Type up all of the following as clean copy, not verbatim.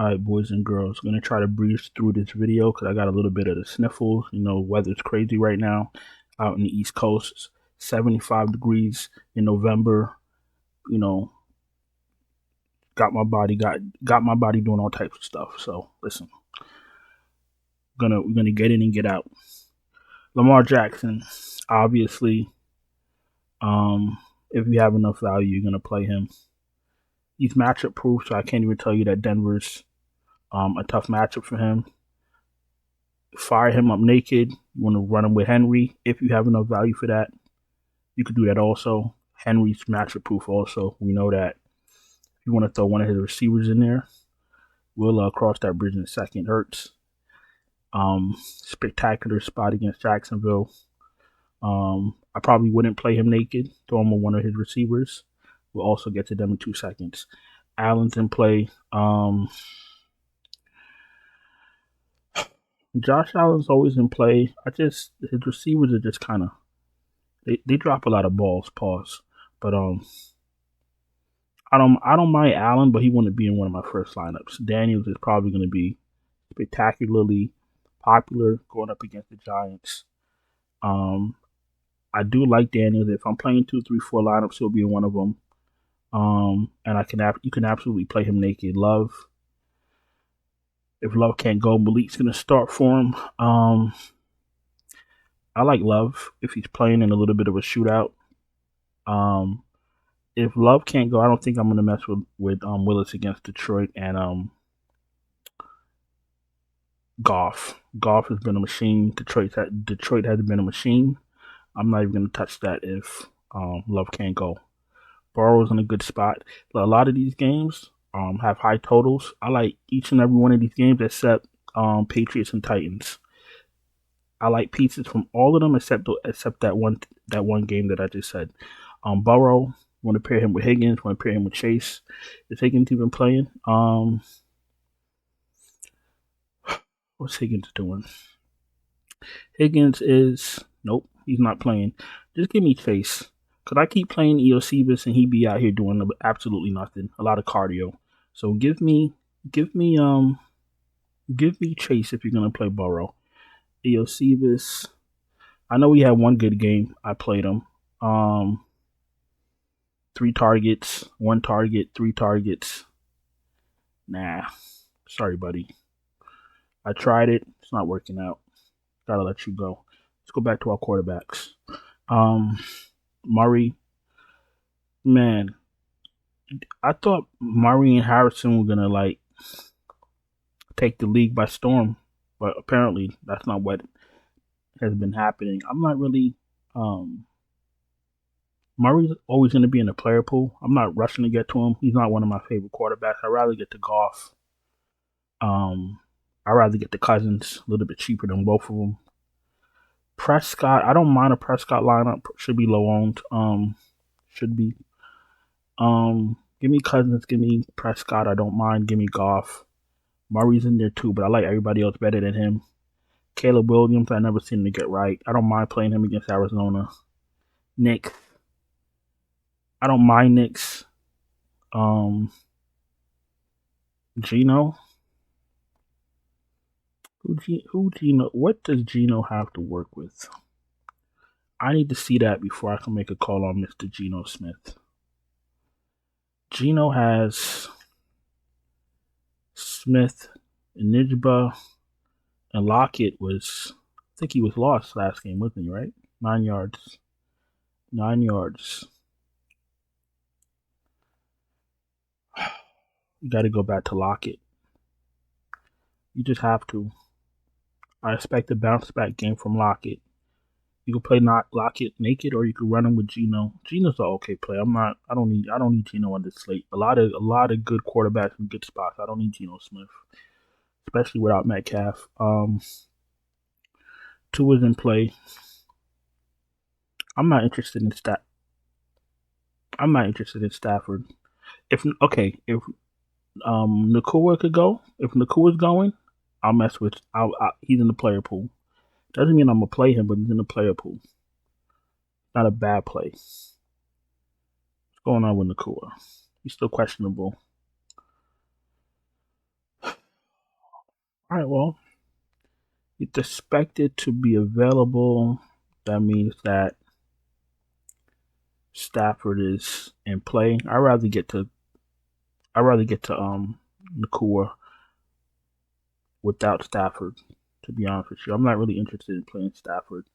Alright, boys and girls, I'm going to try to breeze through this video because I got a little bit of the sniffles. You know, weather's crazy right now out in the East Coast. It's 75 degrees in November. You know, got my body doing all types of stuff. So listen, we're gonna get in and get out. Lamar Jackson, obviously, if you have enough value, you're gonna play him. He's matchup proof, so I can't even tell you that Denver's a tough matchup for him. Fire him up naked. You want to run him with Henry. If you have enough value for that, you could do that also. Henry's matchup proof also. We know that. If you want to throw one of his receivers in there, we'll cross that bridge in a second. Hurts. Spectacular spot against Jacksonville. I probably wouldn't play him naked. Throw him on one of his receivers. We'll also get to them in 2 seconds. Allen's in play. Josh Allen's always in play. His receivers are just kind of they drop a lot of balls. Pause. But I don't mind Allen, but he wouldn't be in one of my first lineups. Daniels is probably going to be spectacularly popular going up against the Giants. I do like Daniels. If I'm playing 2, 3, 4 lineups, he'll be in one of them. And you can absolutely play him naked. Love. If Love can't go, Malik's going to start for him. I like Love if he's playing in a little bit of a shootout. If Love can't go, I don't think I'm going to mess with Willis against Detroit and Goff. Goff has been a machine. Detroit has been a machine. I'm not even going to touch that if Love can't go. Burrow's in a good spot. A lot of these games have high totals. I like each and every one of these games except Patriots and Titans. I like pieces from all of them except that one game that I just said. Burrow, want to pair him with Higgins, want to pair him with Chase. Is Higgins even playing? What's Higgins doing? Higgins is nope, he's not playing. Just give me Chase. Could I keep playing Eosebis and he be out here doing absolutely nothing? A lot of cardio. So give me Chase if you're gonna play Burrow. Eosebis. I know we had one good game. I played him. 3 targets, 1 target, 3 targets. Nah. Sorry, buddy. I tried it. It's not working out. Gotta let you go. Let's go back to our quarterbacks. Murray. Man, I thought Murray and Harrison were gonna take the league by storm, but apparently that's not what has been happening. I'm not really. Murray's always going to be in the player pool. I'm not rushing to get to him. He's not one of my favorite quarterbacks. I'd rather get to Goff. I'd rather get the Cousins, a little bit cheaper than both of them. Prescott, I don't mind a Prescott lineup. Should be low owned. Should be. Give me Cousins. Give me Prescott. I don't mind. Give me Goff. Murray's in there too, but I like everybody else better than him. Caleb Williams, I never seen him to get right. I don't mind playing him against Arizona. Nick. I don't mind Knicks. Gino. Who Gino? What does Gino have to work with? I need to see that before I can make a call on Mr. Geno Smith. Gino has Smith and Nijba and Lockett was, I think he was lost last game, wasn't he, right? 9 yards. 9 yards. You got to go back to Lockett. You just have to. I expect a bounce back game from Lockett. You can play Lockett naked, or you can run him with Geno. Geno's an okay play. I don't need Geno on the slate. A lot of good quarterbacks in good spots. I don't need Geno Smith, especially without Metcalf. Tua's in play. I'm not interested in Stafford. If Nakua could go, if Nakua's going, I'll mess with. He's in the player pool. Doesn't mean I'm gonna play him, but he's in the player pool. Not a bad play. What's going on with Nakua? He's still questionable. All right, well, it's expected to be available. That means that Stafford is in play. I'd rather get to Nakua without Stafford. To be honest with you, I'm not really interested in playing Stafford.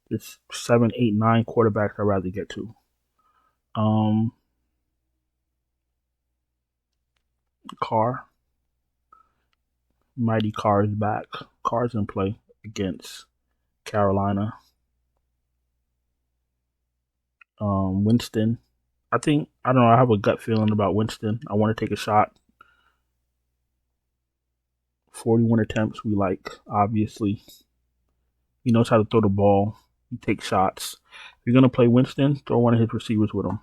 It's 7, 8, 9 quarterbacks I'd rather get to. Um, Carr, Mighty Carr is back. Carr's in play against Carolina. Winston. I don't know. I have a gut feeling about Winston. I want to take a shot. 41 attempts. We like, obviously. He knows how to throw the ball. He takes shots. If you're gonna play Winston, throw one of his receivers with him.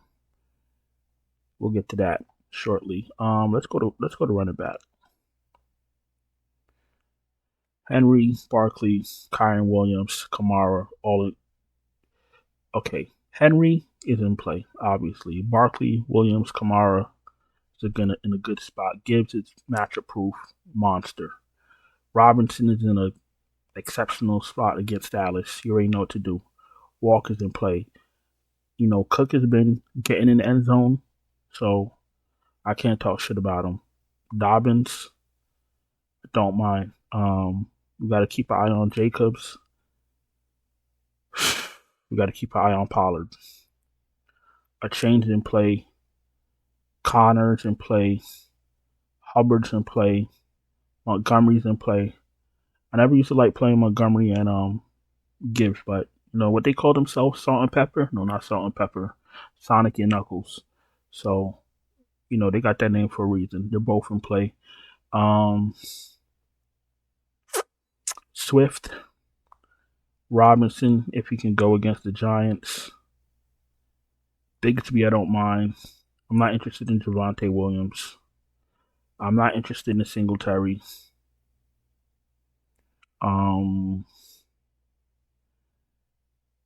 We'll get to that shortly. Let's go to running back. Henry, Barkley, Kyron Williams, Kamara, all in. Okay, Henry is in play, obviously. Barkley, Williams, Kamara is in a good spot. Gibbs is matchup proof, monster. Robinson is in a exceptional spot against Dallas. You already know what to do. Walker's in play. You know, Cook has been getting in the end zone, so I can't talk shit about him. Dobbins, don't mind. We got to keep an eye on Jacobs. We got to keep an eye on Pollard. A change in play. Connor's in play. Hubbard's in play. Montgomery's in play. I never used to like playing Montgomery and Gibbs, but you know what they call themselves? Salt and Pepper? No, not Salt and Pepper. Sonic and Knuckles. So, you know, they got that name for a reason. They're both in play. Swift, Robinson, if he can go against the Giants. Bigsby, I don't mind. I'm not interested in Javonte Williams. I'm not interested in Singletary.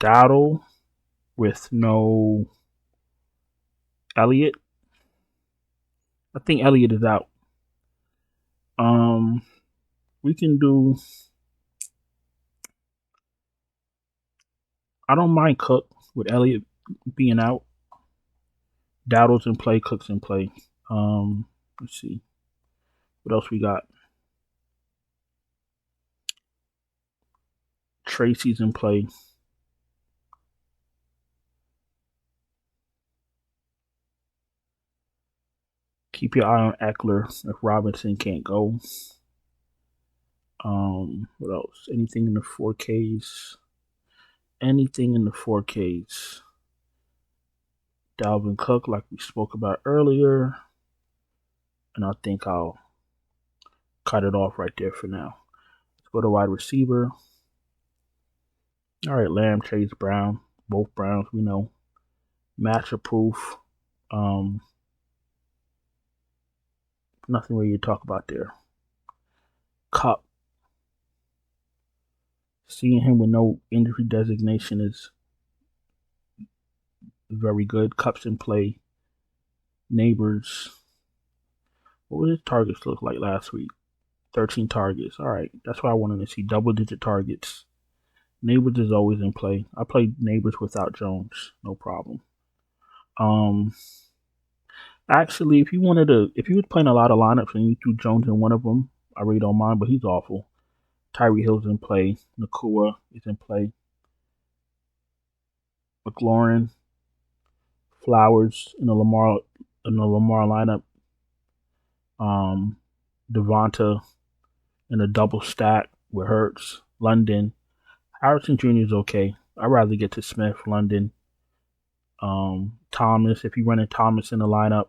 Dowdle with no Elliott. I think Elliott is out. We can do. I don't mind Cook with Elliott being out. Dowdle's in play. Cook's in play. Let's see. What else we got? Tracy's in play. Keep your eye on Eckler if Robinson can't go. What else? Anything in the 4Ks? Anything in the 4Ks? Dalvin Cook, like we spoke about earlier. And I think I'll cut it off right there for now. Let's go to wide receiver. All right, Lamb, Chase, Brown. Both Browns, we know. Matchup proof. Nothing really to talk about there. Cup. Seeing him with no injury designation is very good. Cup's in play. Neighbors. What would his targets look like last week? 13 targets. All right. That's what I wanted to see. Double-digit targets. Neighbors is always in play. I played Neighbors without Jones. No problem. Actually, if you was playing a lot of lineups and you threw Jones in one of them, I really don't mind, but he's awful. Tyree Hill's in play. Nakua is in play. McLaurin, Flowers in the Lamar lineup. Devonta in a double stack with Hurts. London. Harrison Jr. is okay. I'd rather get to Smith, London. Thomas, if you running Thomas in the lineup,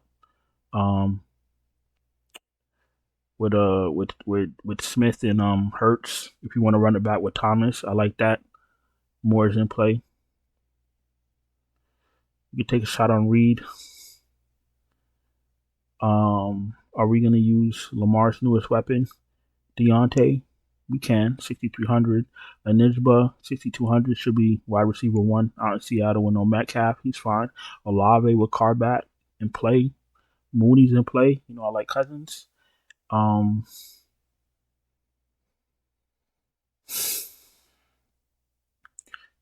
with Smith and Hurts, if you want to run it back with Thomas, I like that. Moore's in play. You can take a shot on Reed. Are we gonna use Lamar's newest weapon, Deontay? We can. 6,300. Anijba, 6,200 should be wide receiver 1 out in Seattle with no Metcalf. He's fine. Olave with Carr back in play. Mooney's in play. You know, I like Cousins.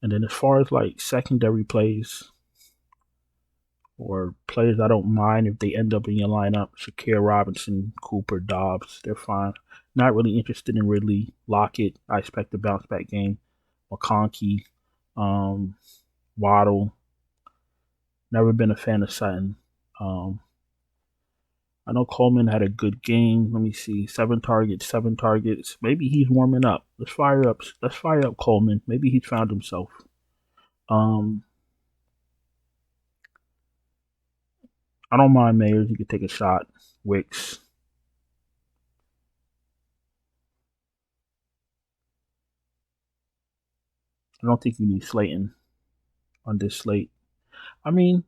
And then as far as like secondary plays or players I don't mind if they end up in your lineup, Shakir Robinson, Cooper, Dobbs, they're fine. Not really interested in Ridley, Lockett. I expect a bounce back game. McConkey, um, Waddle. Never been a fan of Sutton. Um, I know Coleman had a good game. Let me see, 7 targets, 7 targets. Maybe he's warming up. Let's fire up. Let's fire up Coleman. Maybe he's found himself. Um, I don't mind Mayers. You could take a shot. Wicks. I don't think you need Slayton on this slate. I mean,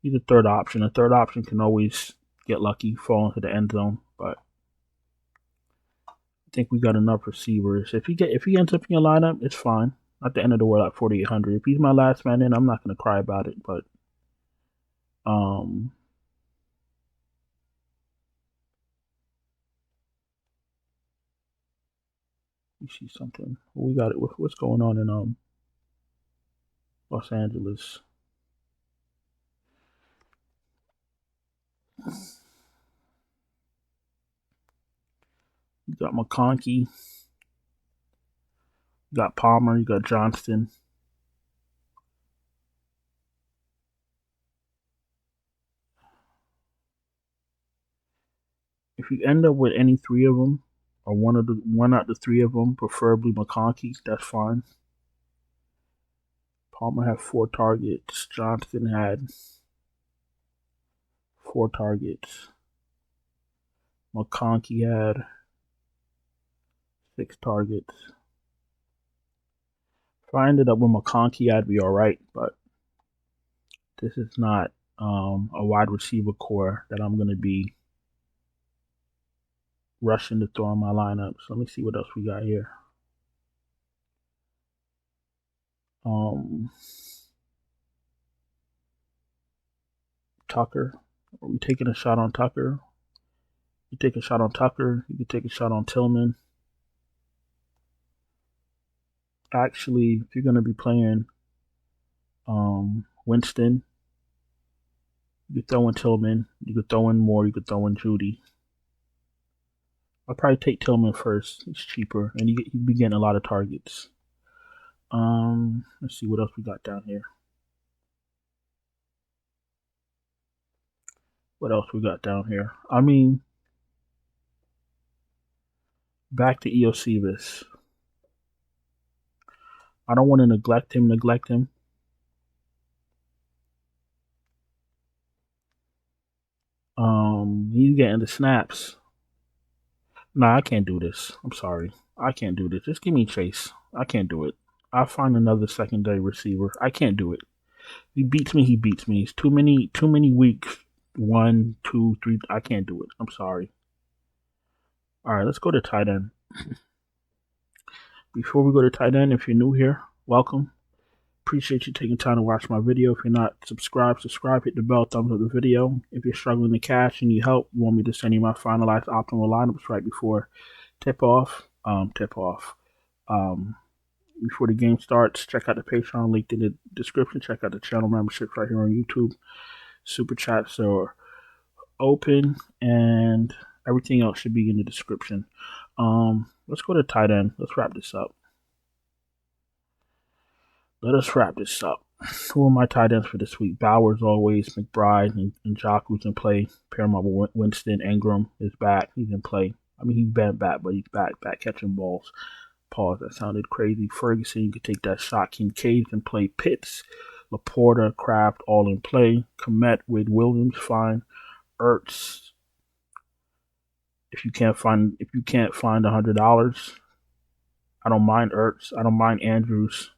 he's a third option. A third option can always get lucky, fall into the end zone. But I think we got enough receivers. If he ends up in your lineup, it's fine. At the end of the world at 4,800. If he's my last man in, I'm not gonna cry about it. But um, you see something. We got it. What's going on in Los Angeles? You got McConkey. You got Palmer. You got Johnston. If you end up with any three of them, or one out the three of them, preferably McConkey, that's fine. Palmer had 4 targets. Johnston had 4 targets. McConkey had 6 targets. If I ended up with McConkey, I'd be all right, but this is not a wide receiver core that I'm going to be rushing to throw in my lineup. So let me see what else we got here. Tucker. Are we taking a shot on Tucker? You take a shot on Tucker. You can take a shot on Tillman. Actually, if you're going to be playing Winston, you could throw in Tillman. You could throw in Moore. You could throw in Judy. I'll probably take Tillman first. It's cheaper, and you be getting a lot of targets. Let's see what else we got down here. What else we got down here? I mean, back to Eosebis. I don't want to neglect him. He's getting the snaps. Nah, I can't do this. I'm sorry. I can't do this. Just give me Chase. I can't do it. I'll find another secondary receiver. I can't do it. He beats me. It's too many weeks. 1, 2, 3. I can't do it. I'm sorry. All right, let's go to tight end. Before we go to tight end, if you're new here, welcome. Appreciate you taking time to watch my video. If you're not subscribed, hit the bell, thumbs up the video. If you're struggling to cash and need help, you want me to send you my finalized optimal lineups right before tip off. Before the game starts, check out the Patreon link in the description. Check out the channel memberships right here on YouTube. Super chats are open, and everything else should be in the description. Let's go to tight end. Let's wrap this up. Let us wrap this up. Who are my tight ends for this week? Bowers always, McBride, and Jocko's in play. Pair him up with Winston. Ingram is back. He's in play. I mean, he's been back, but he's back catching balls. Pause. That sounded crazy. Ferguson, you could take that shot. Kincaid can play. Pitts, Laporta, Kraft, all in play. Komet with Williams, fine. Ertz. If you can't find $100, I don't mind Ertz. I don't mind Andrews.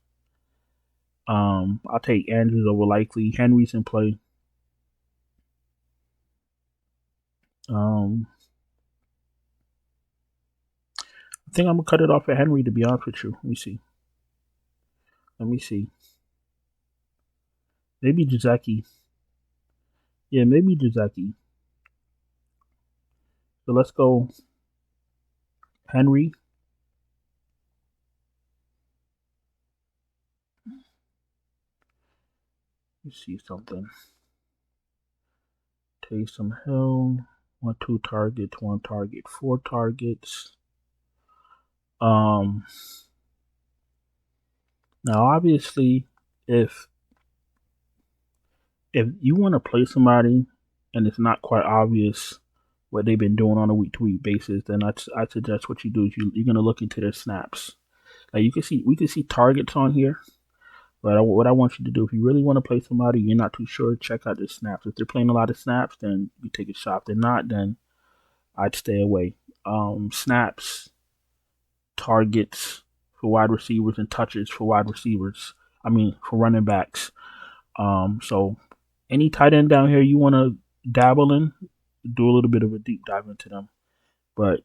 I'll take Andrews over Likely. Henry's in play. I think I'm gonna cut it off at Henry, to be honest with you. Let me see. Maybe Jazeki. Yeah, maybe Jazeki. So let's go Henry, You see something. Taysom Hill, 2 targets, 1 target, 4 targets. Now obviously, if you want to play somebody and it's not quite obvious what they've been doing on a week-to-week basis, then I suggest what you do is you're gonna look into their snaps. Like we can see targets on here, but what I want you to do, if you really want to play somebody, you're not too sure, check out their snaps. If they're playing a lot of snaps, then you take a shot. If they're not, then I'd stay away. Snaps, targets for wide receivers, and touches for wide receivers. I mean, for running backs. So any tight end down here you want to dabble in, do a little bit of a deep dive into them. But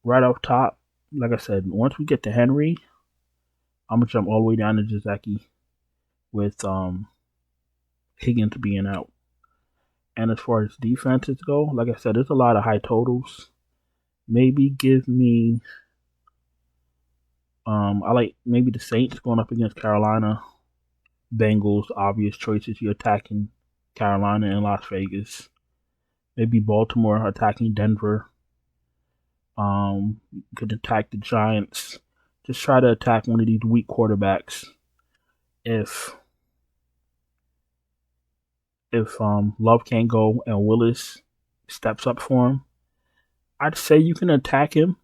right off top, like I said, once we get to Henry, I'm gonna jump all the way down to Jazeki with Higgins being out. And as far as defenses go, like I said, there's a lot of high totals. Maybe give me I like maybe the Saints going up against Carolina. Bengals, obvious choices. You're attacking Carolina and Las Vegas. Maybe Baltimore attacking Denver. You could attack the Giants. Just try to attack one of these weak quarterbacks. If Love can't go and Willis steps up for him, I'd say you can attack him.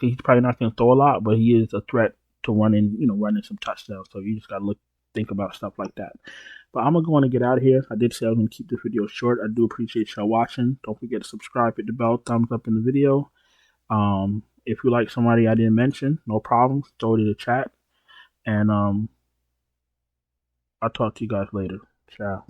He's probably not going to throw a lot, but he is a threat to running some touchdowns. So you just got to think about stuff like that. But I'm going to get out of here. I did say I was going to keep this video short. I do appreciate y'all watching. Don't forget to subscribe, hit the bell, thumbs up in the video. If you like somebody I didn't mention, no problem. Throw it in the chat. And I'll talk to you guys later. Ciao.